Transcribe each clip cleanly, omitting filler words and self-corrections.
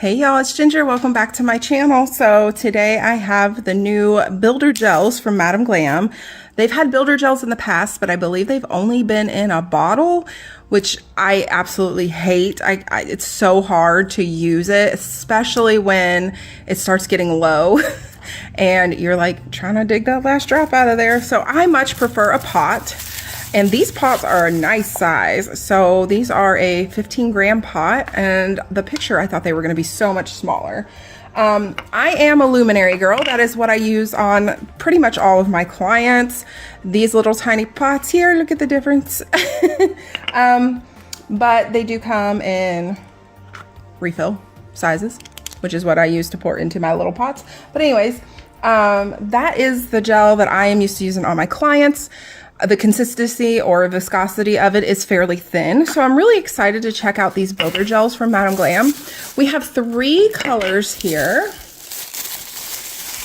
Hey y'all, it's Ginger. Welcome back to my channel. So today I have the new builder gels from Madam Glam. They've had builder gels in the past, but I believe they've only been in a bottle, which I absolutely hate. It's so hard to use it, especially when it starts getting low and you're like trying to dig that last drop out of there. So I much prefer a pot. And these pots are a nice size. So these are a 15-gram pot, and the picture, I thought they were gonna be so much smaller. I am a luminary girl. That is what I use on pretty much all of my clients. These little tiny pots here, look at the difference. But they do come in refill sizes, which is what I use to pour into my little pots. But anyways, that is the gel that I am used to using on my clients. The consistency or viscosity of it is fairly thin. So I'm really excited to check out these builder gels from Madam Glam. We have 3 colors here.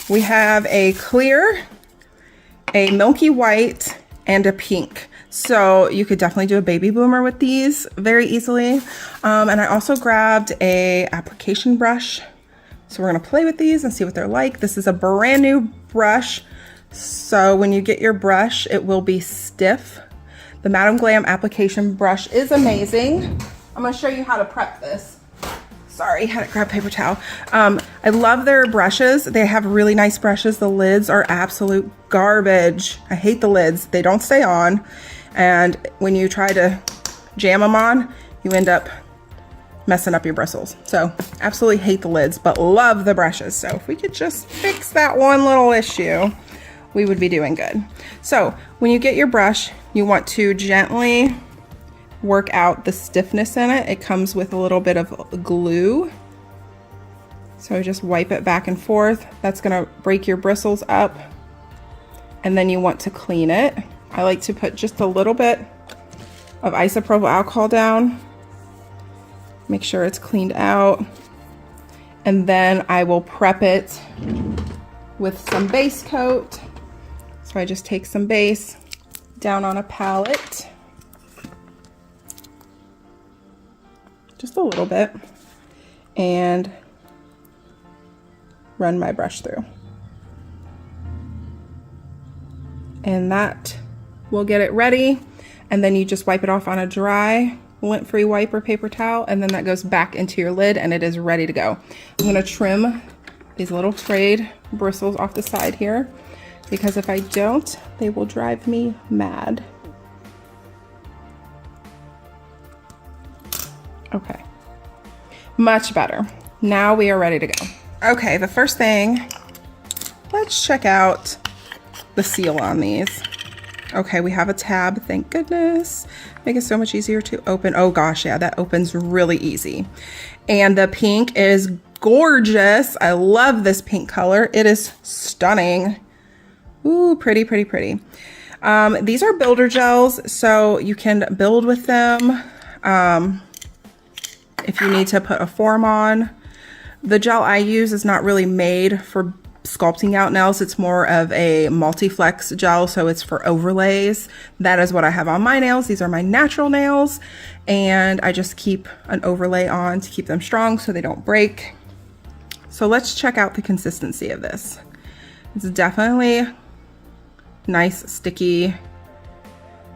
We have a clear, a milky white, and a pink. So you could definitely do a baby boomer with these very easily. And I also grabbed a application brush. So we're gonna play with these and see what they're like. This is a brand new brush. So when you get your brush, it will be stiff. The Madam Glam application brush is amazing. I'm gonna show you how to prep this. Sorry, had to grab paper towel. I love their brushes. They have really nice brushes. The lids are absolute garbage. I hate the lids. They don't stay on. And when you try to jam them on, you end up messing up your bristles. So absolutely hate the lids, but love the brushes. So if we could just fix that one little issue, we would be doing good. So when you get your brush, you want to gently work out the stiffness in it. It comes with a little bit of glue. So just wipe it back and forth. That's gonna break your bristles up. And then you want to clean it. I like to put just a little bit of isopropyl alcohol down. Make sure it's cleaned out. And then I will prep it with some base coat. So I just take some base down on a palette, just a little bit, and run my brush through. And that will get it ready. And then you just wipe it off on a dry, lint-free wipe or paper towel, and then that goes back into your lid and it is ready to go. I'm gonna trim these little frayed bristles off the side here, because if I don't, they will drive me mad. Okay, much better. Now we are ready to go. Okay, the first thing, let's check out the seal on these. Okay, we have a tab, thank goodness. Make it so much easier to open. Oh gosh, yeah, that opens really easy. And the pink is gorgeous. I love this pink color. It is stunning. Ooh, pretty, pretty, pretty. These are builder gels, so you can build with them if you need to put a form on. The gel I use is not really made for sculpting out nails. It's more of a multi-flex gel, so it's for overlays. That is what I have on my nails. These are my natural nails, and I just keep an overlay on to keep them strong so they don't break. So let's check out the consistency of this. It's definitely nice, sticky,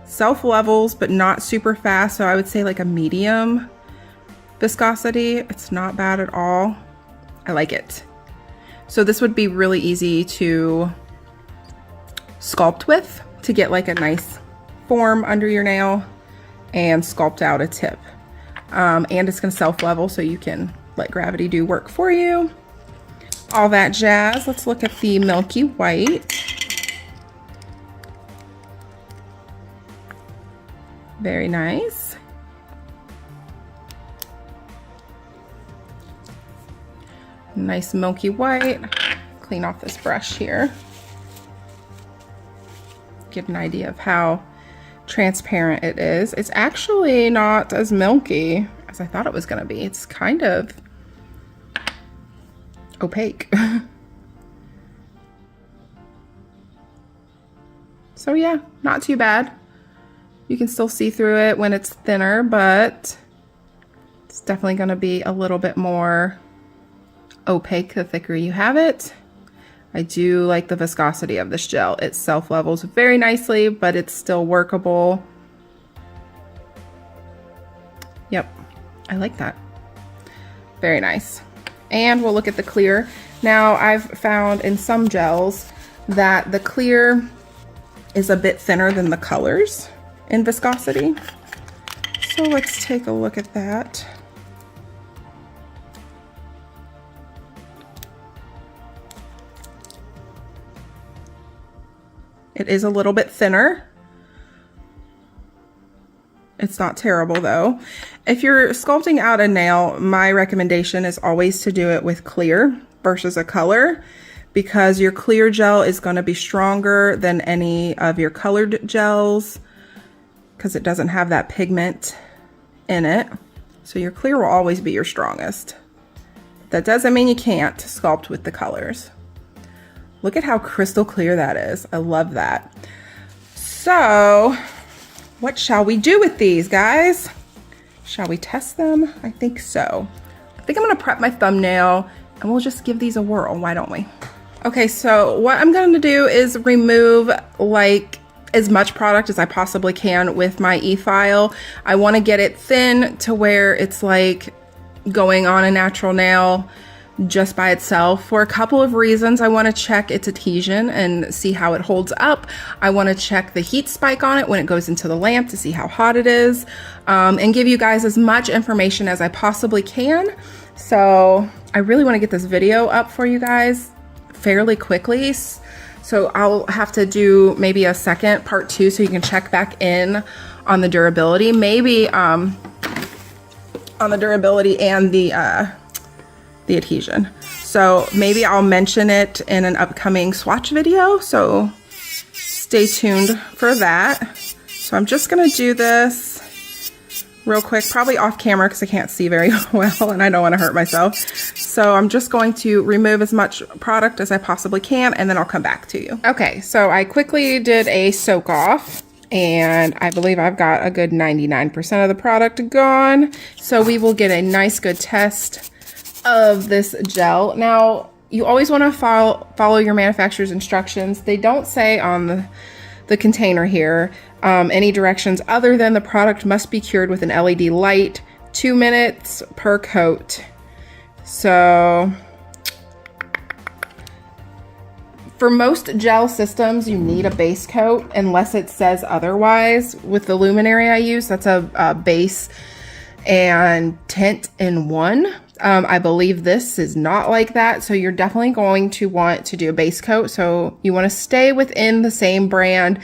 self-levels, but not super fast. So I would say like a medium viscosity. It's not bad at all. I like it. So this would be really easy to sculpt with, to get like a nice form under your nail and sculpt out a tip. And it's gonna self-level, so you can let gravity do work for you. All that jazz. Let's look at the milky white. Very nice. Nice milky white. Clean off this brush here. Get an idea of how transparent it is. It's actually not as milky as I thought it was gonna be. It's kind of opaque. So yeah, not too bad. You can still see through it when it's thinner, but it's definitely going to be a little bit more opaque the thicker you have it. I do like the viscosity of this gel. It self-levels very nicely, but it's still workable. Yep, I like that. Very nice. And we'll look at the clear. Now, I've found in some gels that the clear is a bit thinner than the colors in viscosity. So let's take a look at that. It is a little bit thinner. It's not terrible though. If you're sculpting out a nail, my recommendation is always to do it with clear versus a color, because your clear gel is going to be stronger than any of your colored gels because it doesn't have that pigment in it. So your clear will always be your strongest. That doesn't mean you can't sculpt with the colors. Look at how crystal clear that is. I love that. So what shall we do with these, guys? Shall we test them? I think so. I think I'm gonna prep my thumbnail and we'll just give these a whirl. Why don't we? Okay, so what I'm going to do is remove like as much product as I possibly can with my e-file. I want to get it thin to where it's like going on a natural nail just by itself for a couple of reasons. I want to check its adhesion and see how it holds up. I want to check the heat spike on it when it goes into the lamp to see how hot it is, and give you guys as much information as I possibly can. So I really want to get this video up for you guys fairly quickly. So I'll have to do maybe a second part 2 so you can check back in on the durability, maybe on the durability and the adhesion. So maybe I'll mention it in an upcoming swatch video. So stay tuned for that. So I'm just gonna do this real quick, probably off camera because I can't see very well and I don't want to hurt myself. So I'm just going to remove as much product as I possibly can and then I'll come back to you. Okay, so I quickly did a soak off and I believe I've got a good 99% of the product gone. So we will get a nice good test of this gel. Now, you always want to follow your manufacturer's instructions. They don't say on the container here any directions other than the product must be cured with an LED light, 2 minutes per coat. So for most gel systems, you need a base coat unless it says otherwise. With the luminary I use, that's a base and tint in one. I believe this is not like that. So you're definitely going to want to do a base coat. So you want to stay within the same brand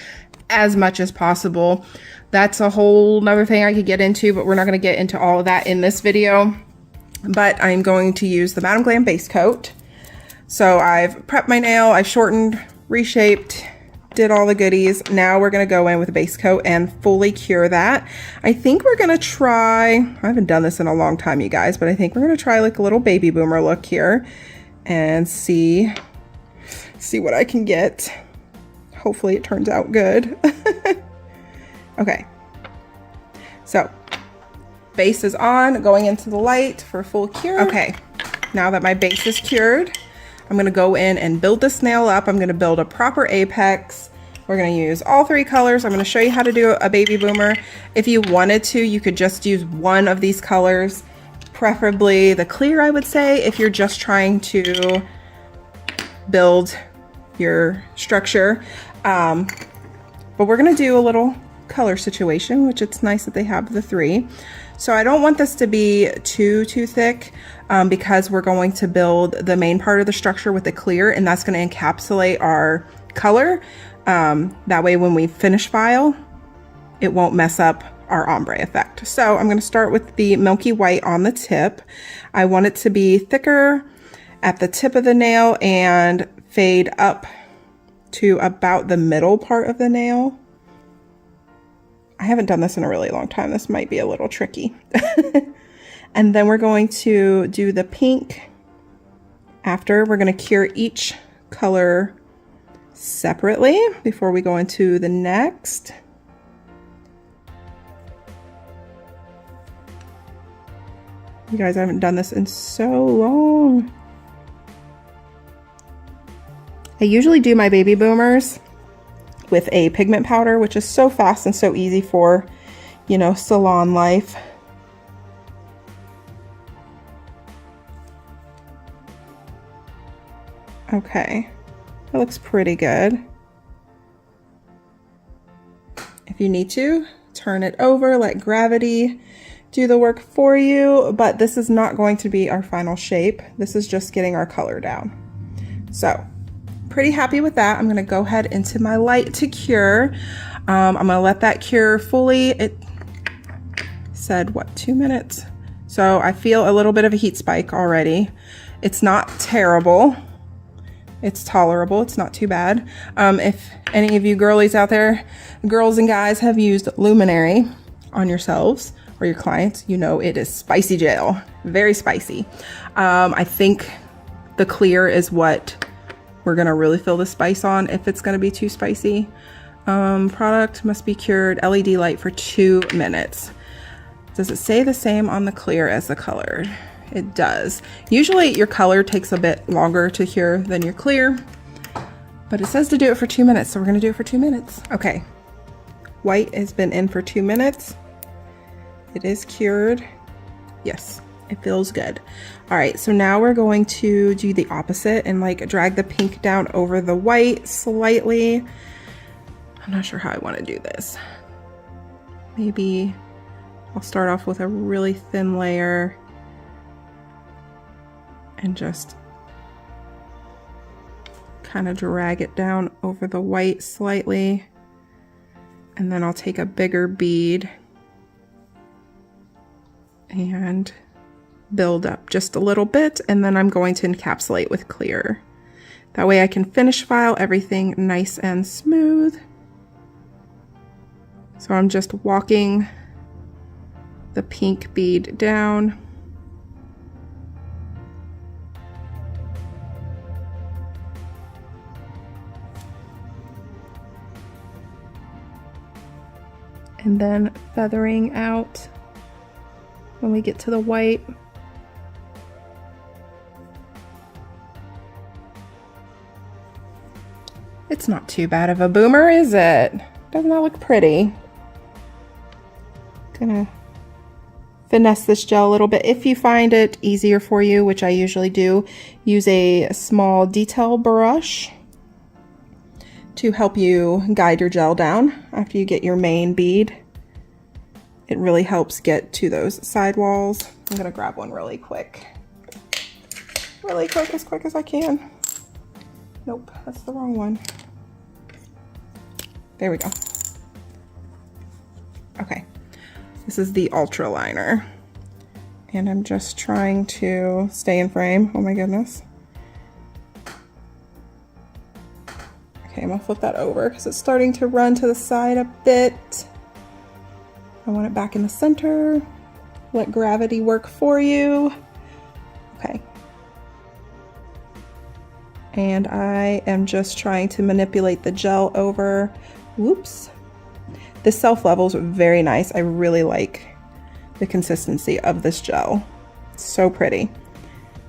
as much as possible. That's a whole nother thing I could get into, but we're not going to get into all of that in this video. But I'm going to use the Madam Glam base coat. So I've prepped my nail, I shortened, reshaped, did all the goodies. Now we're going to go in with a base coat and fully cure that. I think we're going to try, I haven't done this in a long time, you guys, but I think we're going to try like a little baby boomer look here and see what I can get. Hopefully it turns out good. Okay. So base is on, going into the light for full cure. Okay. Now that my base is cured, I'm going to go in and build this nail up. I'm going to build a proper apex. We're going to use all 3 colors. I'm going to show you how to do a baby boomer. If you wanted to, you could just use one of these colors, preferably the clear, I would say, if you're just trying to build your structure. But we're going to do a little color situation, which it's nice that they have the 3. So I don't want this to be too thick because we're going to build the main part of the structure with the clear, and that's going to encapsulate our color. That way when we finish file, it won't mess up our ombre effect. So I'm going to start with the milky white on the tip. I want it to be thicker at the tip of the nail and fade up to about the middle part of the nail. I haven't done this in a really long time. This might be a little tricky. And then we're going to do the pink after. We're going to cure each color separately before we go into the next. You guys, I haven't done this in so long. I usually do my baby boomers with a pigment powder, which is so fast and so easy for, you know, salon life. Okay, that looks pretty good. If you need to, turn it over, let gravity do the work for you, but this is not going to be our final shape. This is just getting our color down. So, pretty happy with that. I'm gonna go ahead into my light to cure. I'm gonna let that cure fully. It said, what, 2 minutes? So I feel a little bit of a heat spike already. It's not terrible. It's tolerable, it's not too bad. If any of you girlies out there, girls and guys, have used Luminary on yourselves or your clients, you know it is spicy gel, very spicy. I think the clear is what we're gonna really feel the spice on if it's gonna be too spicy. Product must be cured, LED light for 2 minutes. Does it say the same on the clear as the colored? It does. Usually your color takes a bit longer to cure than your clear, but it says to do it for 2 minutes, so we're gonna do it for 2 minutes. Okay, white has been in for 2 minutes. It is cured. Yes, it feels good. All right, so now we're going to do the opposite and like drag the pink down over the white slightly. I'm not sure how I wanna do this. Maybe I'll start off with a really thin layer and just kind of drag it down over the white slightly. And then I'll take a bigger bead and build up just a little bit. And then I'm going to encapsulate with clear. That way I can finish file everything nice and smooth. So I'm just walking the pink bead down. And then feathering out when we get to the white. It's not too bad of a boomer, is it? Doesn't that look pretty? Gonna finesse this gel a little bit. If you find it easier for you, which I usually do, use a small detail brush to help you guide your gel down after you get your main bead. It really helps get to those side walls. I'm gonna grab one really quick. Really quick, as quick as I can. Nope, that's the wrong one. There we go. Okay, this is the Ultra Liner. And I'm just trying to stay in frame. Oh my goodness. Okay, I'm gonna flip that over because it's starting to run to the side a bit. I want it back in the center. Let gravity work for you. Okay. And I am just trying to manipulate the gel over. Whoops. This self level is very nice. I really like the consistency of this gel. It's so pretty.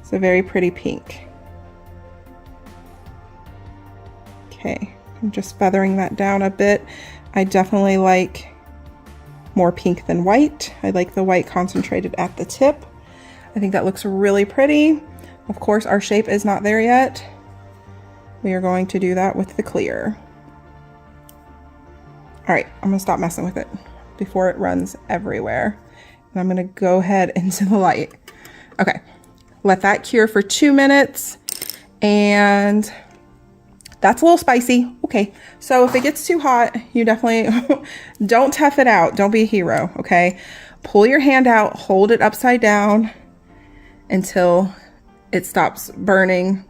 It's a very pretty pink. Okay, I'm just feathering that down a bit. I definitely like more pink than white. I like the white concentrated at the tip. I think that looks really pretty. Of course, our shape is not there yet. We are going to do that with the clear. All right, I'm gonna stop messing with it before it runs everywhere. And I'm gonna go ahead into the light. Okay, let that cure for 2 minutes. And that's a little spicy. Okay, so if it gets too hot, you definitely don't tough it out. Don't be a hero, okay? Pull your hand out, hold it upside down until it stops burning